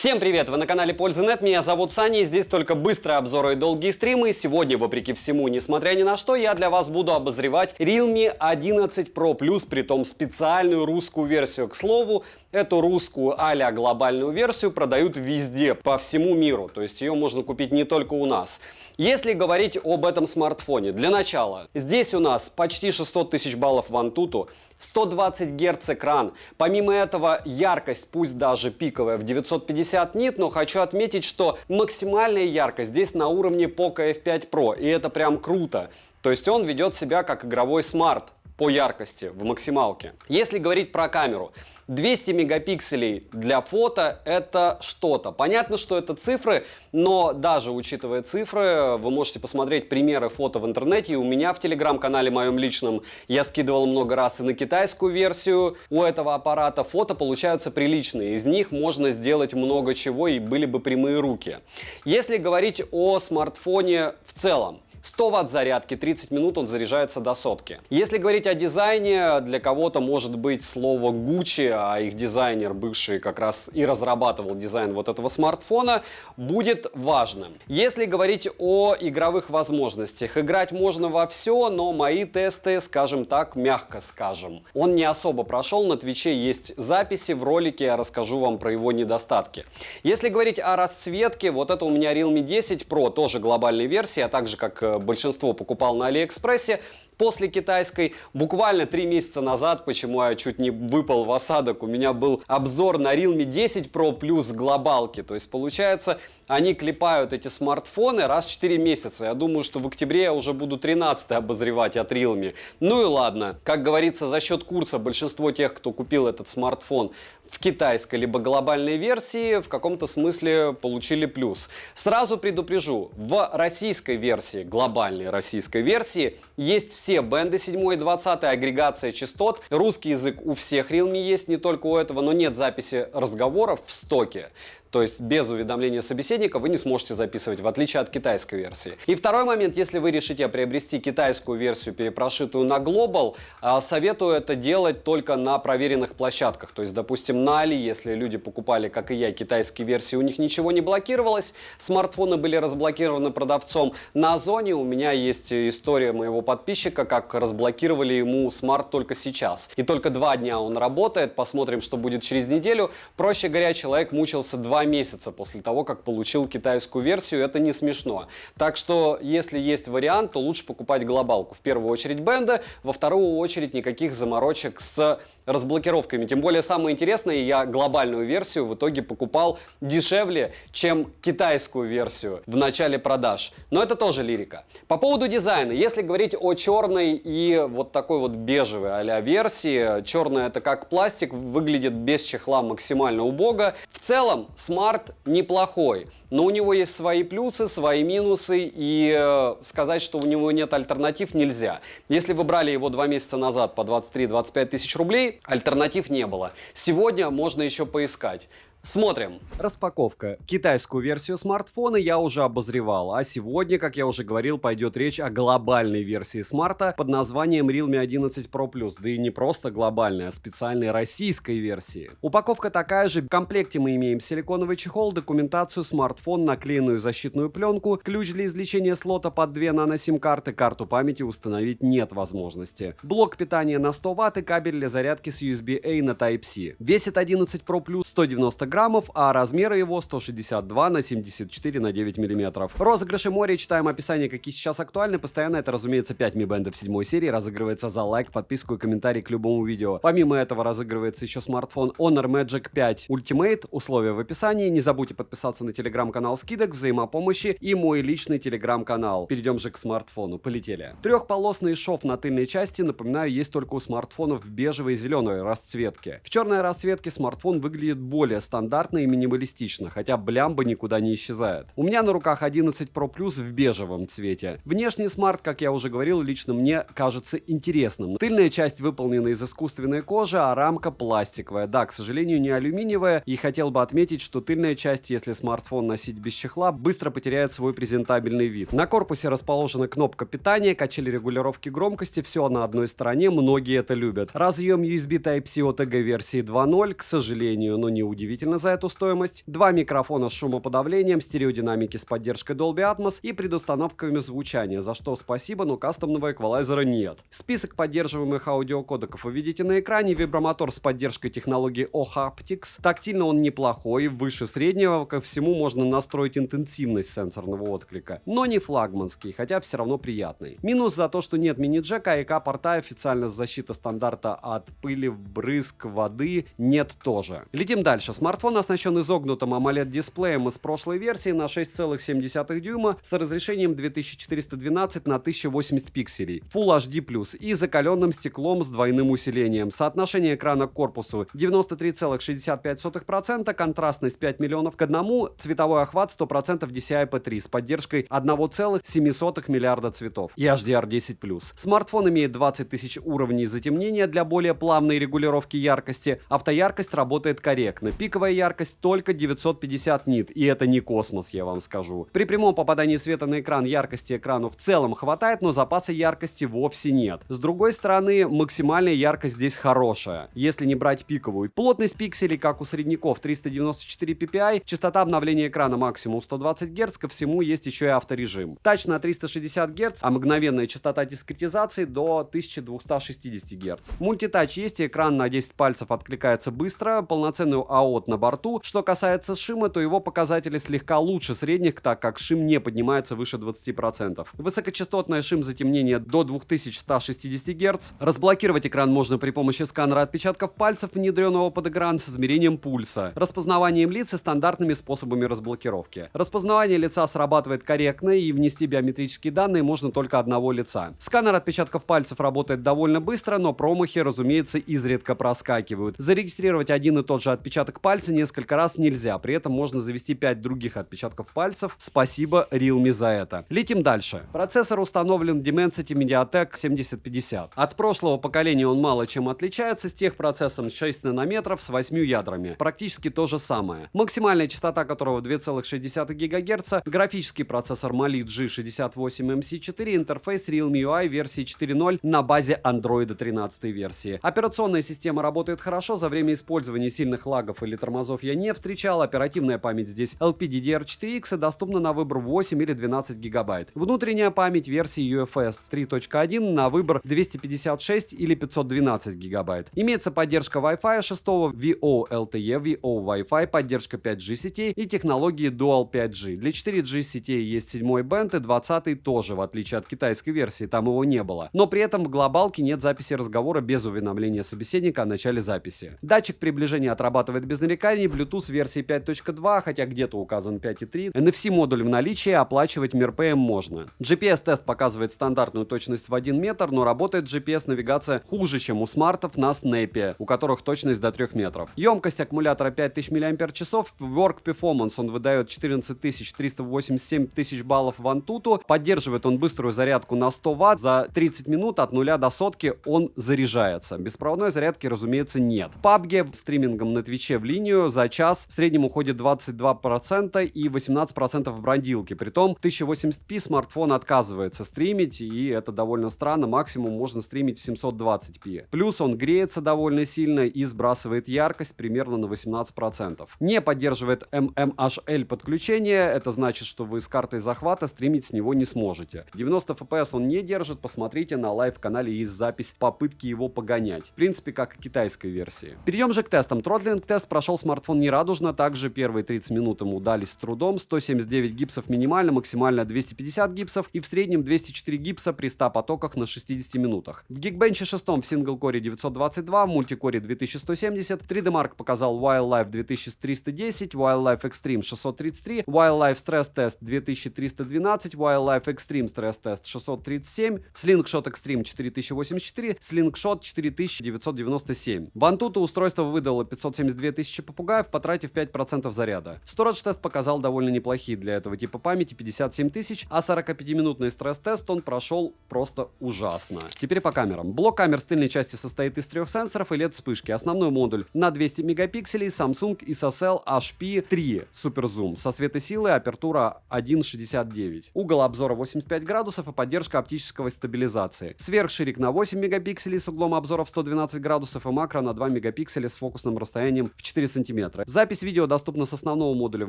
Всем привет! Вы на канале Польза.нет, меня зовут Саня, и здесь только быстрые обзоры и долгие стримы. Сегодня, вопреки всему, несмотря ни на что, я для вас буду обозревать Realme 11 Pro Plus, притом специальную русскую версию. К слову, эту русскую а-ля глобальную версию продают везде, по всему миру, то есть ее можно купить не только у нас. Если говорить об этом смартфоне, для начала, здесь у нас почти 600 тысяч баллов в Antutu, 120 Гц экран. Помимо этого, яркость, пусть даже пиковая, в 950 нит, но хочу отметить, что максимальная яркость здесь на уровне Poco F5 Pro, и это прям круто. То есть он ведет себя как игровой смарт по яркости в максималке. Если говорить про камеру, 200 мегапикселей для фото — это что-то. Понятно, что это цифры, но даже учитывая цифры, вы можете посмотреть примеры фото в интернете. И у меня в телеграм-канале моем личном я скидывал много раз и на китайскую версию у этого аппарата. Фото получаются приличные. Из них можно сделать много чего, и были бы прямые руки. Если говорить о смартфоне в целом, 100 Вт зарядки, 30 минут он заряжается до сотки. Если говорить о дизайне, для кого-то может быть слово Gucci, а их дизайнер, бывший, как раз и разрабатывал дизайн вот этого смартфона, будет важным. Если говорить о игровых возможностях, играть можно во все, но мои тесты, скажем так, мягко скажем, он не особо прошел. На Твиче есть записи, в ролике я расскажу вам про его недостатки. Если говорить о расцветке, вот это у меня Realme 10 Pro, тоже глобальной версии, а также как большинство покупал на Алиэкспрессе. После китайской, буквально 3 месяца назад, почему я чуть не выпал в осадок, у меня был обзор на Realme 10 Pro плюс глобалки. То есть получается, они клепают эти смартфоны раз в 4 месяца. Я думаю, что в октябре я уже буду 13-й обозревать от Realme. Ну и ладно. Как говорится, за счет курса большинство тех, кто купил этот смартфон в китайской либо глобальной версии, в каком-то смысле получили плюс. Сразу предупрежу, в российской версии, глобальной российской версии, есть все бенды 7 и 20, агрегация частот. Русский язык у всех Realme есть, не только у этого, но нет записи разговоров в стоке. То есть без уведомления собеседника вы не сможете записывать, в отличие от китайской версии. И второй момент, если вы решите приобрести китайскую версию, перепрошитую на Global, советую это делать только на проверенных площадках. То есть, допустим, на Али, если люди покупали, как и я, китайские версии, у них ничего не блокировалось, смартфоны были разблокированы продавцом. На Озоне у меня есть история моего подписчика, как разблокировали ему смарт только сейчас. И только 2 дня он работает, посмотрим, что будет через неделю. Проще говоря, человек мучился 2 месяца после того, как получил китайскую версию. Это не смешно. Так что, если есть вариант, то лучше покупать глобалку. В первую очередь бенда, во вторую очередь никаких заморочек с разблокировками. Тем более, самое интересное, я глобальную версию в итоге покупал дешевле, чем китайскую версию в начале продаж. Но это тоже лирика. По поводу дизайна. Если говорить о черной и вот такой вот бежевой а-ля версии, черная — это как пластик, выглядит без чехла максимально убого. В целом, смарт неплохой, но у него есть свои плюсы, свои минусы, и сказать, что у него нет альтернатив, нельзя. Если вы брали его 2 месяца назад по 23-25 тысяч рублей, альтернатив не было. Сегодня можно еще поискать. Смотрим. Распаковка. Китайскую версию смартфона я уже обозревал, а сегодня, как я уже говорил, пойдет речь о глобальной версии смарта под названием Realme 11 Pro Plus. Да и не просто глобальной, а специальной российской версии. Упаковка такая же. В комплекте мы имеем силиконовый чехол, документацию, смартфон, наклеенную защитную пленку, ключ для извлечения слота под 2 нано-сим-карты, карту памяти установить нет возможности. Блок питания на 100 Вт и кабель для зарядки с USB-A на Type-C. Весит 11 Pro Plus 190 граммов, а размеры его 162 на 74 на 9 мм. Розыгрыши море, читаем описание, какие сейчас актуальны. Постоянно это, разумеется, 5 Mi Band в 7 серии, разыгрывается за лайк, подписку и комментарий к любому видео. Помимо этого разыгрывается еще смартфон Honor Magic 5 Ultimate, условия в описании. Не забудьте подписаться на телеграм-канал скидок, взаимопомощи и мой личный телеграм-канал. Перейдем же к смартфону. Полетели. Трехполосный шов на тыльной части, напоминаю, есть только у смартфонов в бежевой и зеленой расцветке. В черной расцветке смартфон выглядит более стандартно и минималистично, хотя блямба никуда не исчезает. У меня на руках 11 Pro Plus в бежевом цвете. Внешний смарт, как я уже говорил, лично мне кажется интересным. Тыльная часть выполнена из искусственной кожи, а рамка пластиковая. Да, к сожалению, не алюминиевая, и хотел бы отметить, что тыльная часть, если смартфон носить без чехла, быстро потеряет свой презентабельный вид. На корпусе расположена кнопка питания, качели регулировки громкости, все на одной стороне, многие это любят. Разъем USB Type-C OTG версии 2.0, к сожалению, но неудивительно, предусмотрительно за эту стоимость, 2 микрофона с шумоподавлением, стереодинамики с поддержкой Dolby Atmos и предустановками звучания, за что спасибо, но кастомного эквалайзера нет. Список поддерживаемых аудиокодеков вы видите на экране, вибромотор с поддержкой технологии O-Haptics, тактильно он неплохой, выше среднего, ко всему можно настроить интенсивность сенсорного отклика, но не флагманский, хотя все равно приятный. Минус за то, что нет мини-джека, АЭК-порта, официально защита стандарта от пыли, брызг, воды нет тоже. Летим дальше. Смартфон оснащен изогнутым AMOLED-дисплеем из прошлой версии на 6,7 дюйма с разрешением 2412 на 1080 пикселей, Full HD+, и закаленным стеклом с двойным усилением. Соотношение экрана к корпусу 93,65%, контрастность 5 миллионов к 1, цветовой охват 100% DCI-P3 с поддержкой 1,7 миллиарда цветов и HDR10+. Смартфон имеет 20 тысяч уровней затемнения для более плавной регулировки яркости. Автояркость работает корректно. Пиковая яркость только 950 нит, и это не космос, я вам скажу. При прямом попадании света на экран яркости экрану в целом хватает, но запаса яркости вовсе нет. С другой стороны, максимальная яркость здесь хорошая, если не брать пиковую. Плотность пикселей, как у средняков, 394 ppi, частота обновления экрана максимум 120 Гц, ко всему есть еще и авторежим. Тач на 360 Гц, а мгновенная частота дискретизации до 1260 Гц. Мультитач есть, и экран на 10 пальцев откликается быстро, полноценный AOT на борту. Что касается шима, то его показатели слегка лучше средних, так как шим не поднимается выше 20%. Высокочастотное шим затемнение до 2160 Гц. Разблокировать экран можно при помощи сканера отпечатков пальцев, внедренного под экран с измерением пульса, распознаванием лиц и стандартными способами разблокировки. Распознавание лица срабатывает корректно, и внести биометрические данные можно только одного лица. Сканер отпечатков пальцев работает довольно быстро, но промахи, разумеется, изредка проскакивают. Зарегистрировать один и тот же отпечаток пальца несколько раз нельзя, при этом можно завести 5 других отпечатков пальцев. Спасибо Realme за это. Летим дальше. Процессор установлен Dimensity MediaTek 7050. От прошлого поколения он мало чем отличается, с техпроцессом 6 нанометров с 8 ядрами. Практически то же самое. Максимальная частота которого 2,6 ГГц, графический процессор Mali G68MC4, интерфейс Realme UI версии 4.0 на базе Android 13 версии. Операционная система работает хорошо, за время использования сильных лагов или тормозов я не встречал. Оперативная память здесь LPDDR4X и доступна на выбор 8 или 12 гигабайт. Внутренняя память версии UFS 3.1 на выбор 256 или 512 гигабайт. Имеется поддержка Wi-Fi 6, VO LTE, VO Wi-Fi, поддержка 5G сетей и технологии Dual 5G. Для 4G сетей есть 7 бенд и 20 тоже, в отличие от китайской версии, там его не было. Но при этом в глобалке нет записи разговора без уведомления собеседника о начале записи. Датчик приближения отрабатывает без нареканий, Bluetooth версии 5.2, хотя где-то указан 5.3. NFC модуль в наличии, оплачивать МИРПМ можно. GPS-тест показывает стандартную точность в 1 метр, но работает GPS-навигация хуже, чем у смартов на Snap, у которых точность до 3 метров. Емкость аккумулятора 5000 мАч, в Work Performance он выдает 14387 тысяч баллов в Antutu, поддерживает он быструю зарядку на 100 Вт, за 30 минут от 0 до сотки он заряжается. Беспроводной зарядки, разумеется, нет. PUBG стримингом на Твиче в линию за час в среднем уходит 22% и 18% в бродилке. Притом 1080p смартфон отказывается стримить, и это довольно странно, максимум можно стримить в 720p. Плюс он греется довольно сильно и сбрасывает яркость примерно на 18%. Не поддерживает MMHL подключение, это значит, что вы с картой захвата стримить с него не сможете. 90 FPS он не держит, посмотрите, на лайв-канале есть запись попытки его погонять. В принципе, как и китайской версии. Перейдем же к тестам. Тротлинг-тест прошел смартфон нерадужно, также первые 30 минут ему удались с трудом, 179 гипсов минимально, максимально 250 гипсов и в среднем 204 гипса при 100 потоках на 60 минутах. В Geekbench 6 в сингл-коре 922, в мультикоре 2170, 3D Mark показал Wildlife 2310, Wildlife Extreme 633, Wildlife Stress Test 2312, Wildlife Extreme Stress Test 637, Slingshot Extreme 4084, Slingshot 4997. В Antutu устройство выдало 572 тысячи попугаев, потратив 5% заряда. Storage тест показал довольно неплохие для этого типа памяти 57 тысяч, а 45-минутный стресс-тест он прошел просто ужасно. Теперь по камерам. Блок камер с тыльной части состоит из 3 сенсоров и LED-вспышки. Основной модуль на 200 мегапикселей Samsung ISOCELL HP3 Super Zoom со светосилой апертура 1.69. Угол обзора 85 градусов и поддержка оптической стабилизации. Сверхширик на 8 мегапикселей с углом обзора в 112 градусов и макро на 2 мегапикселя с фокусным расстоянием в 4,5 сантиметра. Запись видео доступна с основного модуля в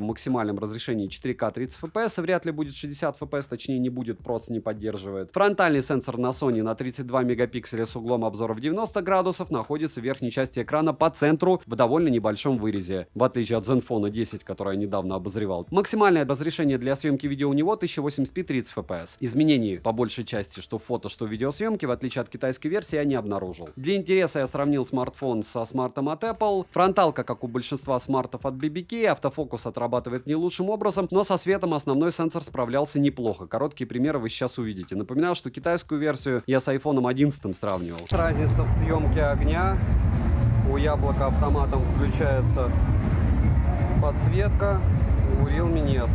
максимальном разрешении 4К 30 FPS, вряд ли будет 60 FPS, точнее не будет, проц не поддерживает. Фронтальный сенсор на Sony на 32 мегапикселя с углом обзора в 90 градусов находится в верхней части экрана по центру в довольно небольшом вырезе, в отличие от Zenfone 10, который я недавно обозревал. Максимальное разрешение для съемки видео у него 1080p 30 FPS. Изменений по большей части, что фото, что видеосъемки, в отличие от китайской версии, я не обнаружил. Для интереса я сравнил смартфон со смартом от Apple. Фронталка, как у большинства смартов от BBK, автофокус отрабатывает не лучшим образом, но со светом основной сенсор справлялся неплохо. Короткие примеры вы сейчас увидите. Напоминаю, что китайскую версию я с iPhone 11 сравнивал. Разница в съемке огня. У Яблока автоматом включается подсветка, у Realme нет.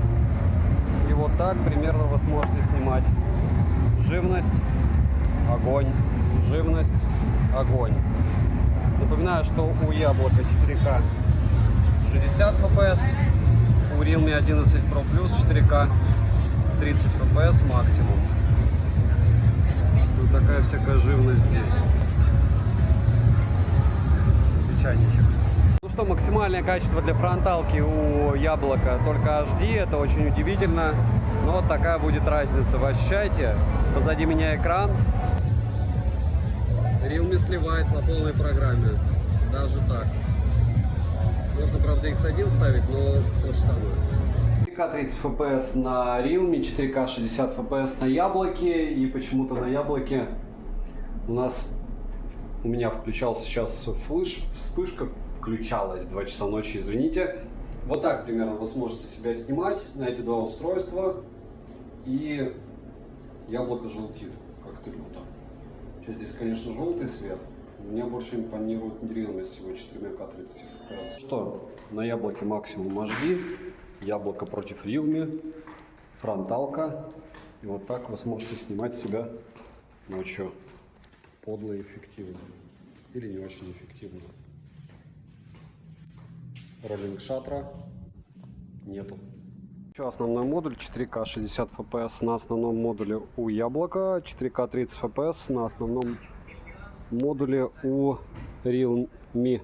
И вот так примерно вы сможете снимать живность, огонь, живность, огонь. Напоминаю, что у Яблока 4К 60 FPS, у Realme 11 Pro Plus 4К 30 FPS максимум. Вот такая всякая живность здесь. Печальничек. Ну что, максимальное качество для фронталки у Яблока только HD, это очень удивительно, но вот такая будет разница, вы ощущаете? Позади меня экран. Realme сливает на полной программе, даже так. Можно, правда, X1 ставить, но то же самое. 4К 30 FPS на Realme, 4К 60 FPS на Яблоке, и почему-то на Яблоке у меня включался сейчас вспышка включалась 2 часа ночи, извините. Вот так примерно вы сможете себя снимать на эти два устройства, и Яблоко желтит, как-то люто. Сейчас здесь, конечно, желтый свет. Меня больше импонирует Realme с его 4К 30 FPS. Что, на Яблоке максимум HD, Яблоко против Realme, фронталка. И вот так вы сможете снимать себя ночью. Подло и эффективно. Или не очень эффективно. Роллинг шаттера нету. Еще основной модуль 4К 60 FPS на основном модуле у Яблока, 4К 30 FPS на основном модуле у Realme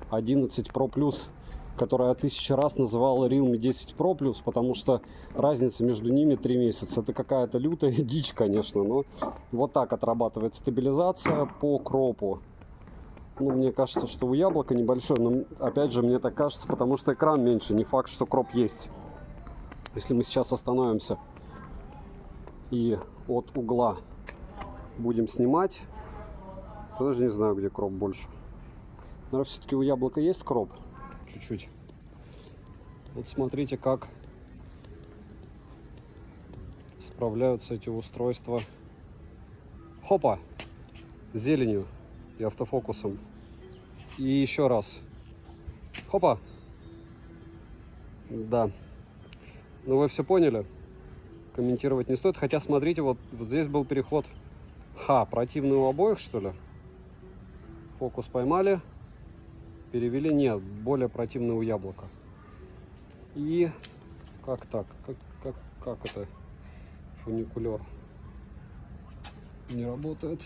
11 Pro Plus, который я 1000 раз называл Realme 10 Pro Plus, потому что разница между ними 3 месяца. Это какая-то лютая дичь, конечно, но вот так отрабатывает стабилизация по кропу. Ну, мне кажется, что у Яблока небольшой, но опять же мне так кажется, потому что экран меньше, не факт, что кроп есть. Если мы сейчас остановимся и от угла будем снимать, то даже не знаю, где кроп больше. Наверное, все-таки у Яблока есть кроп. Чуть-чуть. Вот смотрите, как справляются эти устройства. Хопа! С зеленью и автофокусом. И еще раз. Хопа! Да. Ну вы все поняли? Комментировать не стоит. Хотя смотрите, вот здесь был переход. Противный у обоих, что ли? Фокус поймали. Перевели. Нет, более противный у Яблока. И как так? Как это? Фуникулер не работает.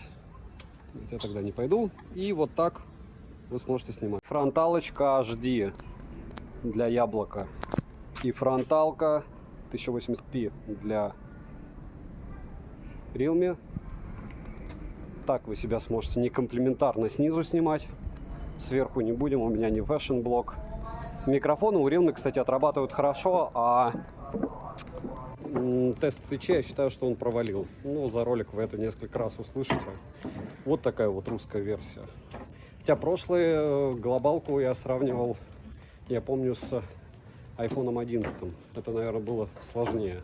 Я тогда не пойду. И вот так вы сможете снимать. Фронталочка HD для Яблока. И фронталка 1080p для Realme. Так вы себя сможете не комплементарно снизу снимать. Сверху не будем, у меня не fashion блок. Микрофоны у Realme, кстати, отрабатывают хорошо, а тест СЧ я считаю, что он провалил. Ну, за ролик вы это несколько раз услышите. Вот такая вот русская версия. Хотя прошлую глобалку я сравнивал, я помню, с iPhone 11. Это, наверное, было сложнее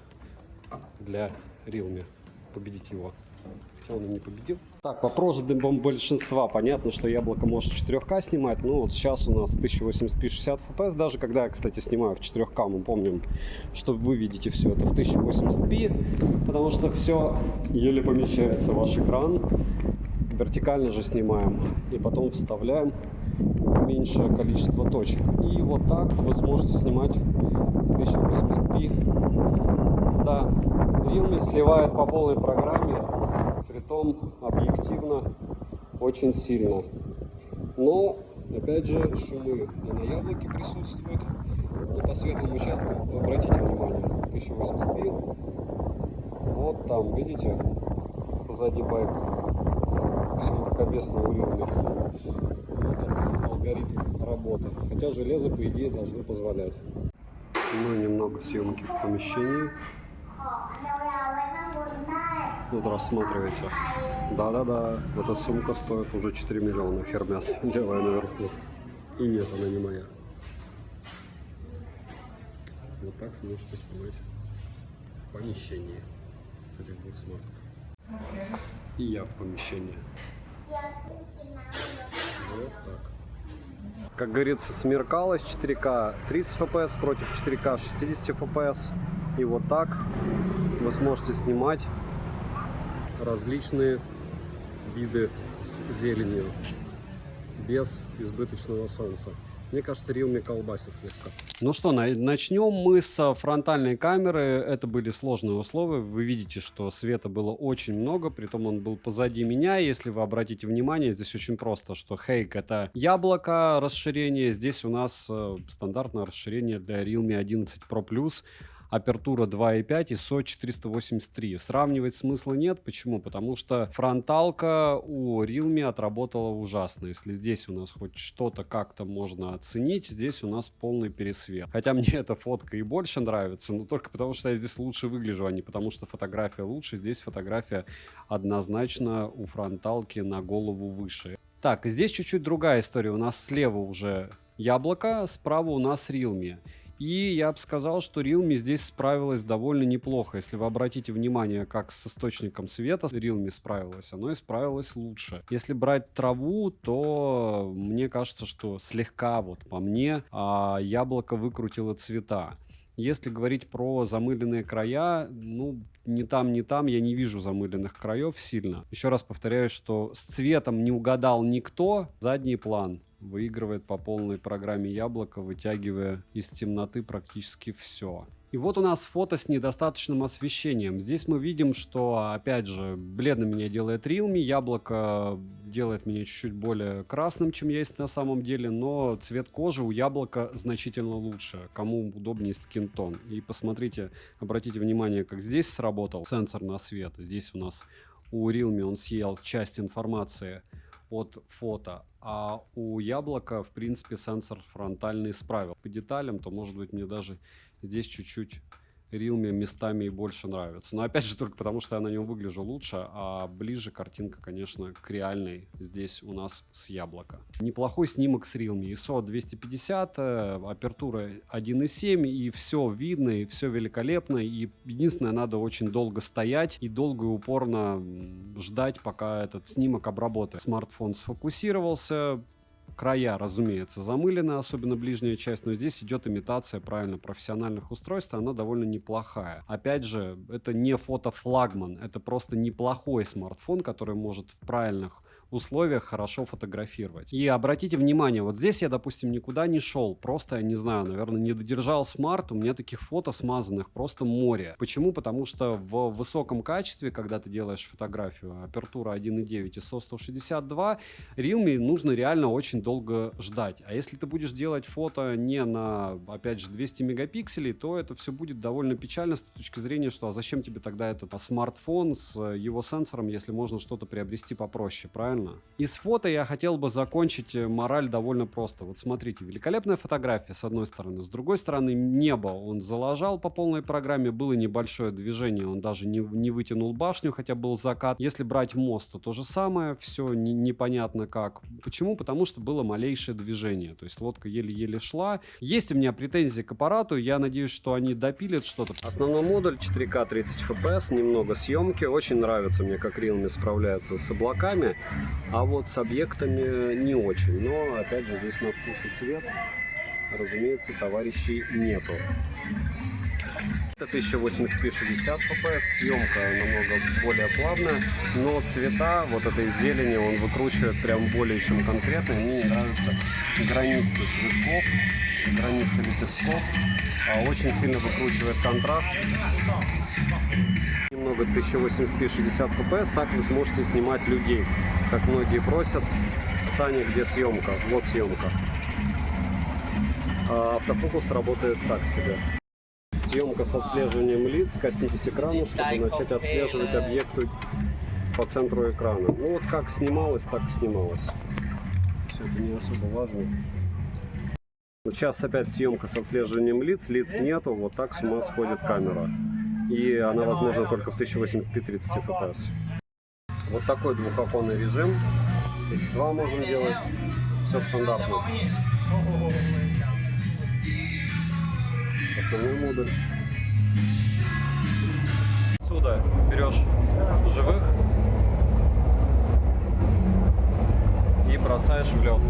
для Realme победить его. Хотя он и не победил. Так, по прожитым большинства понятно, что Яблоко может 4К снимать. Ну вот сейчас у нас 1080p 60 FPS. Даже когда я, кстати, снимаю в 4К, мы помним, что вы видите все это в 1080p. Потому что все еле помещается в ваш экран. Вертикально же снимаем. И потом вставляем меньшее количество точек. И вот так вы сможете снимать в 1080p. Да, Realme сливает по полной программе. Притом объективно очень сильно. Но Опять же, шумы и на яблоке присутствуют. Но по светлым участкам, обратите внимание, 1080p. Вот там, видите, позади байка. Все мракобесно у Realme. Вот он, алгоритм работы. Хотя железо, по идее, должно позволять. Ну, немного съемки в помещении. Вот рассматривайте. Да-да-да, эта сумка стоит уже 4 миллиона. Hermes, левая наверху. И нет, она не моя. Вот так сможете снимать в помещении с этих двух смартов. И я в помещении. Вот так. Как говорится, смеркалось 4К 30 FPS против 4К 60 FPS. И вот так вы сможете снимать различные виды с зеленью без избыточного солнца. Мне кажется, Realme колбасит слегка. Ну что, начнем мы с фронтальной камеры. Это были сложные условия. Вы видите, что света было очень много, притом он был позади меня. Если вы обратите внимание, здесь очень просто, что Hake — это яблоко расширение. Здесь у нас стандартное расширение для Realme 11 Pro Plus. Апертура 2.5 и ISO 483. Сравнивать смысла нет. Почему? Потому что фронталка у Realme отработала ужасно. Если здесь у нас хоть что-то как-то можно оценить, здесь у нас полный пересвет. Хотя мне эта фотка и больше нравится, но только потому, что я здесь лучше выгляжу, а не потому, что фотография лучше. Здесь фотография однозначно у фронталки на голову выше. Так, здесь чуть-чуть другая история. У нас слева уже яблоко, справа у нас Realme. И я бы сказал, что Realme здесь справилась довольно неплохо. Если вы обратите внимание, как с источником света Realme справилась, оно и справилось лучше. Если брать траву, то мне кажется, что слегка, вот по мне, яблоко выкрутило цвета. Если говорить про замыленные края, ну, ни там, я не вижу замыленных краев сильно. Еще раз повторяю, что с цветом не угадал никто. Задний план выигрывает по полной программе яблоко, вытягивая из темноты практически все. И вот у нас фото с недостаточным освещением. Здесь мы видим, что, опять же, бледно меня делает Realme, яблоко делает меня чуть-чуть более красным, чем я есть на самом деле, но цвет кожи у яблока значительно лучше, кому удобнее скин-тон. И посмотрите, обратите внимание, как здесь сработал сенсор на свет. Здесь у нас у Realme он съел часть информации от фото, а у яблока, в принципе, сенсор фронтальный справил. По деталям, то, может быть, мне даже здесь чуть-чуть Realme местами и больше нравится. Но опять же, только потому, что я на нем выгляжу лучше, а ближе картинка, конечно, к реальной здесь у нас с яблока. Неплохой снимок с Realme. ISO 250, апертура 1.7, и все видно, и все великолепно. И единственное, надо очень долго стоять и долго и упорно ждать, пока этот снимок обработает. Смартфон сфокусировался. Края, разумеется, замылены, особенно ближняя часть, но здесь идет имитация, правильно, профессиональных устройств, она довольно неплохая. Опять же, это не фотофлагман, это просто неплохой смартфон, который может в правильных условиях хорошо фотографировать. И обратите внимание, вот здесь я, допустим, никуда не шел, просто, я не знаю, наверное, не додержал смарт, у меня таких фото смазанных просто море. Почему? Потому что в высоком качестве, когда ты делаешь фотографию, апертура 1.9 и ISO 162, Realme нужно реально очень долго ждать. А если ты будешь делать фото не на, опять же, 200 мегапикселей, то это все будет довольно печально с точки зрения, что а зачем тебе тогда этот смартфон с его сенсором, если можно что-то приобрести попроще, правильно? Из фото я хотел бы закончить мораль довольно просто. Вот смотрите, великолепная фотография с одной стороны, с другой стороны небо он заложал по полной программе, было небольшое движение, он даже не вытянул башню, хотя был закат. Если брать мост, то же самое, все непонятно как. Почему? Потому что было малейшее движение, то есть лодка еле-еле шла. Есть у меня претензии к аппарату, я надеюсь, что они допилят что-то. Основной модуль 4К 30 FPS, немного съемки, очень нравится мне, как Realme справляется с облаками, а вот с объектами не очень, но опять же здесь на вкус и цвет, разумеется, товарищей нету. Это 1080p 60 fps, съемка намного более плавная, но цвета вот этой зелени он выкручивает прям более чем конкретно. Мне нравятся границы цветков, границы лепестков, очень сильно выкручивает контраст. Немного 1080p 60 fps, так вы сможете снимать людей, как многие просят. описании, где съемка. Вот съемка. А автофокус работает так себе. Съемка с отслеживанием лиц. Коснитесь экрана, чтобы начать отслеживать объекты по центру экрана. Ну вот как снималось, так и снималось. Все это не особо важно. Вот сейчас опять съемка с отслеживанием лиц. Лиц нету, вот так с ума сходит камера. И она возможна только в 1080p 30 fps. Вот такой двухоконный режим. X2 можем делать. Все стандартно. Основной модуль. Отсюда берешь живых и бросаешь в лед.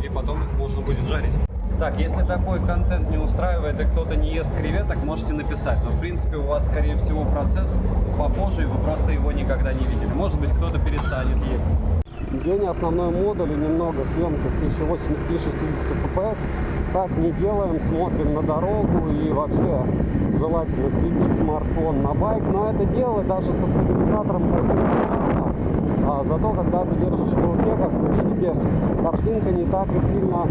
И потом их можно будет жарить. Так, если такой контент не устраивает и кто-то не ест креветок, можете написать. Но в принципе у вас, скорее всего, процесс похожий, вы просто его никогда не видели. Может быть, кто-то перестанет есть. День основной модуль и немного съемки в 1080p 60 fps. Так не делаем, смотрим на дорогу и вообще желательно прибить смартфон на байк. Но это делать даже со стабилизатором полтора. А зато, когда ты держишь в руке, как вы видите, картинка не так и сильно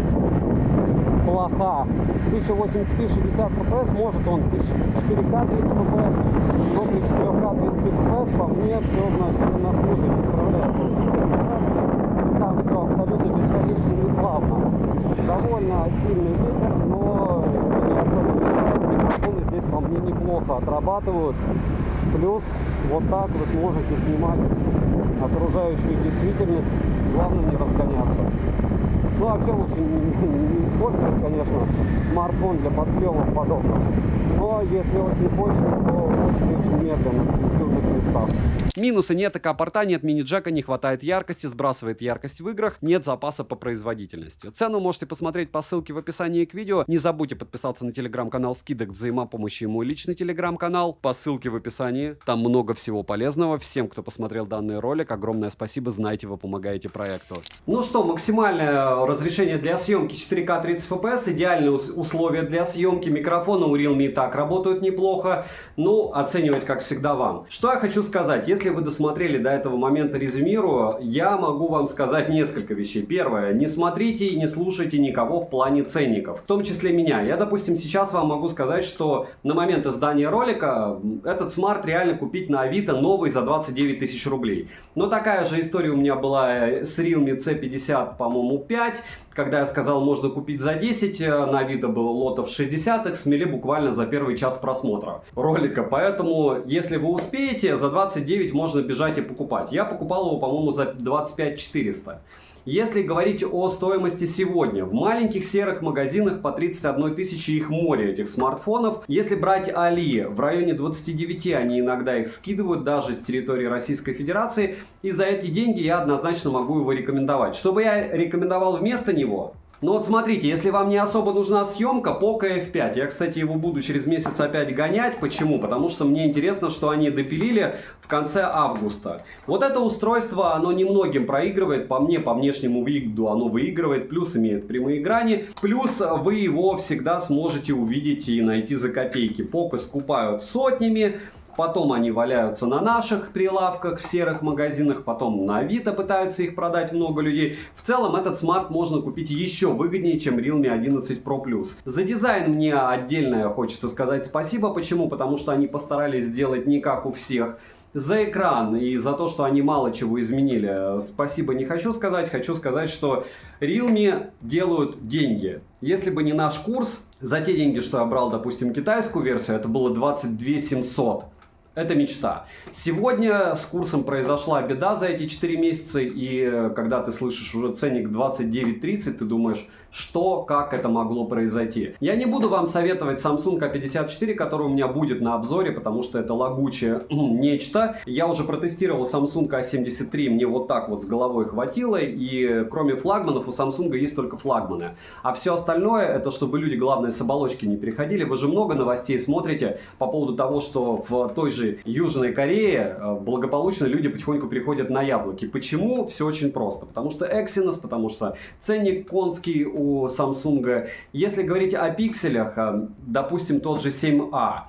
плоха. 1080p 60 fps, может он 4К 30 fps, но при 4К 30 fps по мне все значительно хуже, не справляется он с стабилизацией. Там все абсолютно бесконечно и плавно. Довольно сильный ветер, но не особо мешает. Микрофоны здесь по мне неплохо отрабатывают. Плюс вот так вы сможете снимать окружающую действительность, главное не разгоняться. Ну, вообще лучше не использовать, конечно, смартфон для подсъемок подобных. Но если очень хочется, то очень-очень медленно в безлюдных местах. Минусы: нет АК-порта, нет мини-джека, не хватает яркости, сбрасывает яркость в играх, нет запаса по производительности. Цену можете посмотреть по ссылке в описании к видео. Не забудьте подписаться на телеграм-канал скидок взаимопомощи и мой личный телеграм-канал по ссылке в описании. Там много всего полезного. Всем, кто посмотрел данный ролик, огромное спасибо. Знаете, вы помогаете проекту. Ну что, максимальное разрешение для съемки 4К 30 fps, идеальные условия для съемки. Микрофоны у Realme и так работают неплохо. Ну, оценивать, как всегда, вам. Что я хочу сказать. Если вы досмотрели до этого момента, резюмирую, я могу вам сказать несколько вещей. Первое. Не смотрите и не слушайте никого в плане ценников, в том числе меня. Я, допустим, сейчас вам могу сказать, что на момент издания ролика этот смарт реально купить на Авито новый за 29 тысяч рублей. Но такая же история у меня была с Realme C50, по-моему, 5. Когда я сказал, можно купить за 10, на Авито было лотов 60, их смели буквально за первый час просмотра ролика. Поэтому, если вы успеете, за 29 можно бежать и покупать. Я покупал его, по-моему, за 25 400. Если говорить о стоимости сегодня, в маленьких серых магазинах по 31 тысячи их море, этих смартфонов. Если брать Али, в районе 29 они иногда их скидывают, даже с территории Российской Федерации. И за эти деньги я однозначно могу его рекомендовать. Что бы я рекомендовал вместо него? Ну вот смотрите, если вам не особо нужна съемка, Poco F5. Я, кстати, его буду через месяц опять гонять. Почему? Потому что мне интересно, что они допилили в конце августа. Вот это устройство, оно немногим проигрывает. По мне, по внешнему виду оно выигрывает. Плюс имеет прямые грани. Плюс вы его всегда сможете увидеть и найти за копейки. Poco скупают сотнями. Потом они валяются на наших прилавках в серых магазинах, потом на Авито пытаются их продать много людей. В целом этот смарт можно купить еще выгоднее, чем Realme 11 Pro Plus. За дизайн мне отдельно хочется сказать спасибо. Почему? Потому что они постарались сделать не как у всех. За экран и за то, что они мало чего изменили, спасибо не хочу сказать. Хочу сказать, что Realme делают деньги. Если бы не наш курс, за те деньги, что я брал, допустим, китайскую версию, это было 22 700. Это мечта. Сегодня с курсом произошла беда за эти 4 месяца, и когда ты слышишь уже ценник 29-30, ты думаешь, что, как это могло произойти. Я не буду вам советовать Samsung A54, который у меня будет на обзоре, потому что это лагучее нечто. Я уже протестировал Samsung A73, мне вот так вот с головой хватило, и кроме флагманов у Samsung есть только флагманы. А все остальное, это чтобы люди, главное, с оболочки не переходили. Вы же много новостей смотрите по поводу того, что в той же Южной Корее благополучно люди потихоньку переходят на яблоки. Почему? Все очень просто. Потому что Exynos, потому что ценник конский у Samsung. Если говорить о пикселях, допустим, тот же 7А.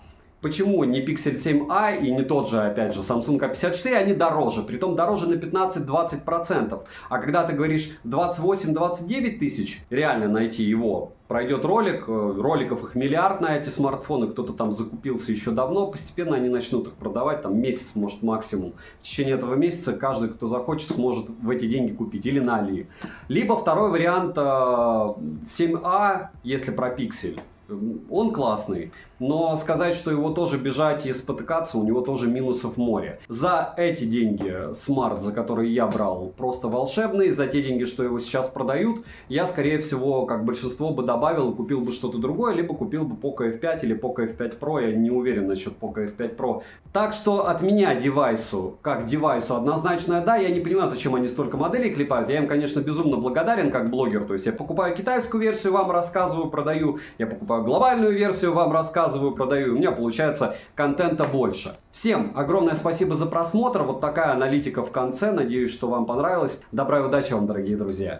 Почему не Pixel 7a и не тот же, опять же, Samsung A54, они дороже, притом дороже на 15-20%. А когда ты говоришь 28-29 тысяч, реально найти его, пройдет ролик, роликов их миллиард на эти смартфоны, кто-то там закупился еще давно, постепенно они начнут их продавать, там месяц, может, максимум. В течение этого месяца каждый, кто захочет, сможет в эти деньги купить или на Али. Либо второй вариант 7a, если про Pixel. Он классный, но сказать, что его тоже бежать и спотыкаться, у него тоже минусов море. За эти деньги смарт, за которые я брал, просто волшебный. За те деньги, что его сейчас продают, я, скорее всего, как большинство, бы добавил и купил бы что-то другое, либо купил бы Poco F5 или Poco F5 Pro. Я не уверен насчет Poco F5 Pro. Так что от меня девайсу, как девайсу, однозначное да. Я не понимаю, зачем они столько моделей клепают. Я им, конечно, безумно благодарен как блогер. То есть я покупаю китайскую версию, вам рассказываю, продаю. Я покупаю глобальную версию, вам рассказываю, продаю. У меня получается контента больше. Всем огромное спасибо за просмотр. Вот такая аналитика в конце. Надеюсь, что вам понравилось. Добра и удачи вам, дорогие друзья.